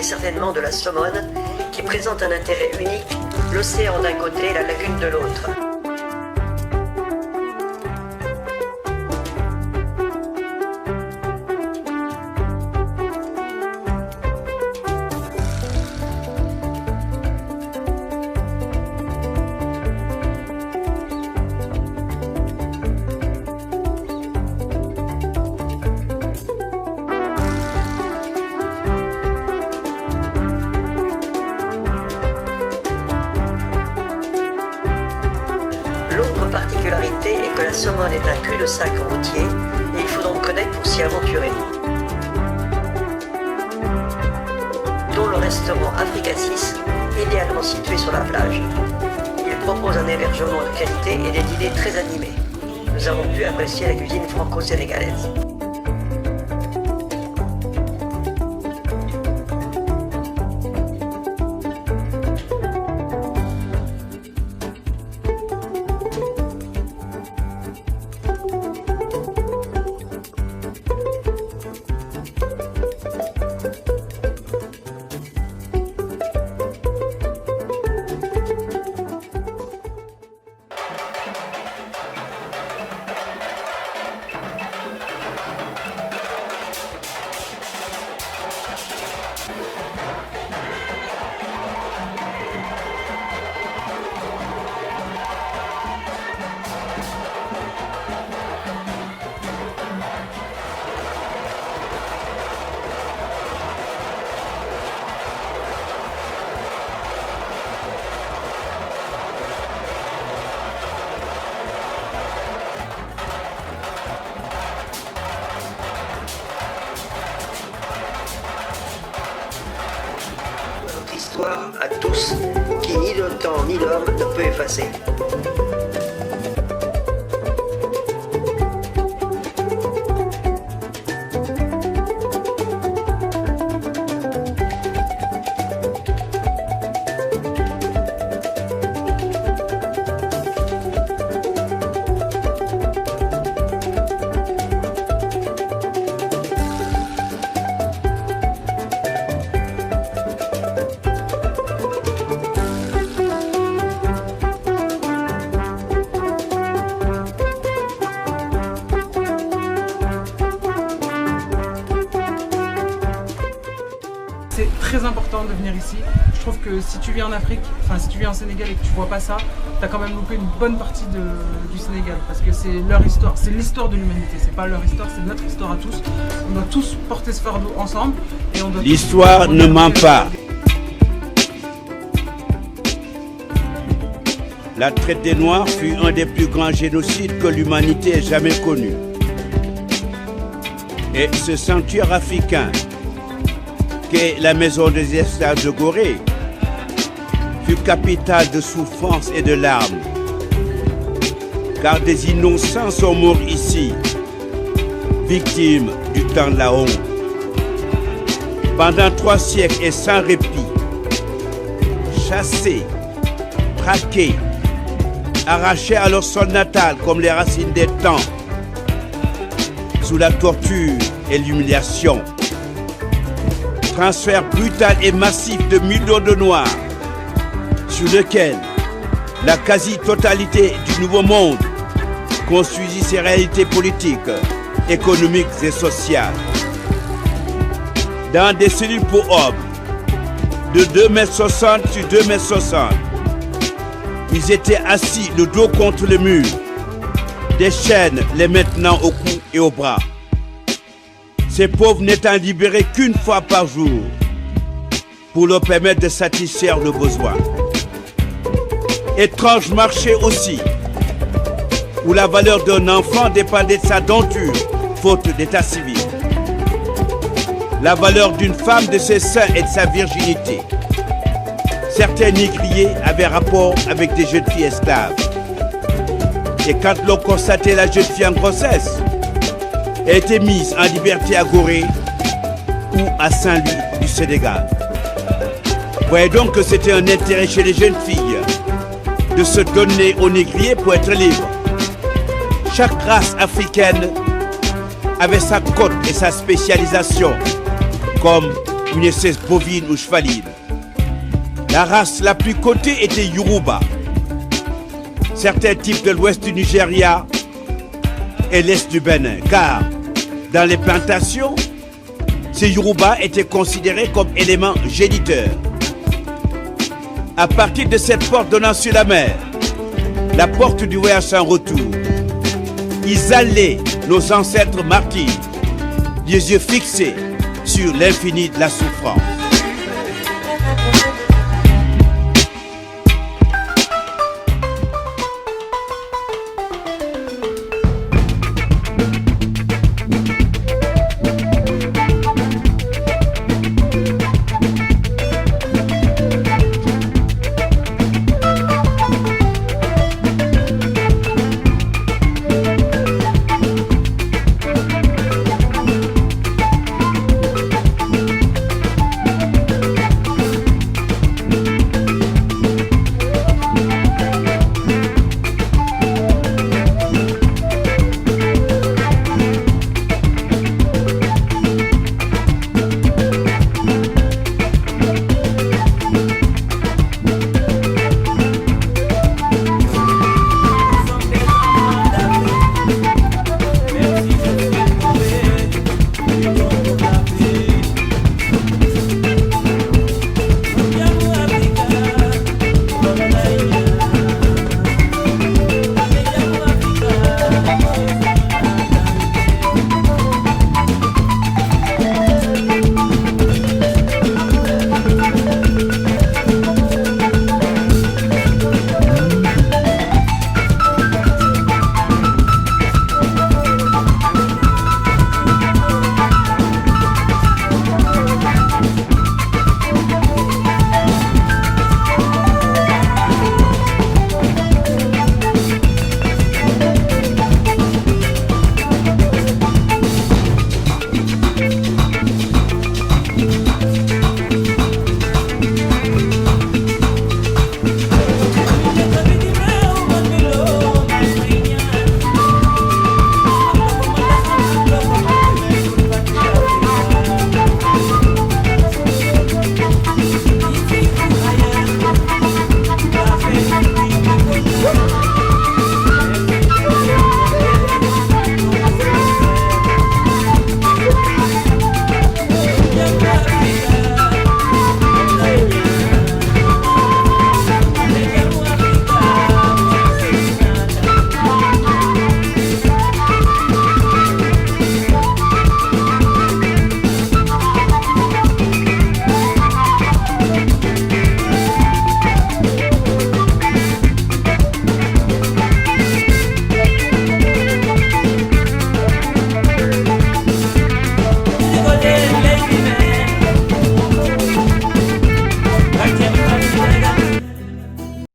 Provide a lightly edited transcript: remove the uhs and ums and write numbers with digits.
certainement de la Somone, qui présente un intérêt unique, l'océan d'un côté et la lagune de l'autre. L'autre particularité est que la Somone est un cul-de-sac routier et il faut donc connaître pour s'y aventurer. Dont le restaurant Africasis, idéalement situé sur la plage. Il propose un hébergement de qualité et des dîners très animés. Nous avons pu apprécier la cuisine franco-sénégalaise. Histoire à tous, qui ni le temps ni l'homme ne peut effacer. C'est très important de venir ici. Je trouve que si tu viens en Afrique, enfin si tu viens en Sénégal et que tu vois pas ça, t'as quand même loupé une bonne partie du Sénégal. Parce que c'est leur histoire, c'est l'histoire de l'humanité. C'est pas leur histoire, c'est notre histoire à tous. On doit tous porter ce fardeau ensemble. L'histoire ne ment pas. La traite des Noirs fut un des plus grands génocides que l'humanité ait jamais connu. Et ce sanctuaire africain, qu'est la maison des esclaves de Gorée, fut capitale de souffrance et de larmes. Car des innocents sont morts ici, victimes du temps de la honte. Pendant 3 siècles et sans répit, chassés, traqués, arrachés à leur sol natal comme les racines des temps, sous la torture et l'humiliation. Transfert brutal et massif de millions de Noirs, sur lequel la quasi-totalité du Nouveau Monde construisit ses réalités politiques, économiques et sociales. Dans des cellules pour hommes de 2,60 m sur 2,60 m, ils étaient assis le dos contre le mur, des chaînes les maintenant au cou et au bras. Ces pauvres n'étant libérés qu'une fois par jour pour leur permettre de satisfaire leurs besoins. Étrange marché aussi, où la valeur d'un enfant dépendait de sa denture, faute d'état civil. La valeur d'une femme de ses seins et de sa virginité. Certains négriers avaient rapport avec des jeunes filles esclaves. Et quand l'on constatait la jeune fille en grossesse, elle était mise en liberté à Gorée ou à Saint-Louis du Sénégal. Voyez donc que c'était un intérêt chez les jeunes filles de se donner aux négriers pour être libres. Chaque race africaine avait sa cote et sa spécialisation, comme une espèce bovine ou chevaline. La race la plus cotée était Yoruba. Certains types de l'ouest du Nigeria et l'est du Bénin, car dans les plantations, ces Yoruba étaient considérés comme éléments géniteurs. À partir de cette porte donnant sur la mer, la porte du voyage sans retour, ils allaient, nos ancêtres martyrs, les yeux fixés sur l'infini de la souffrance.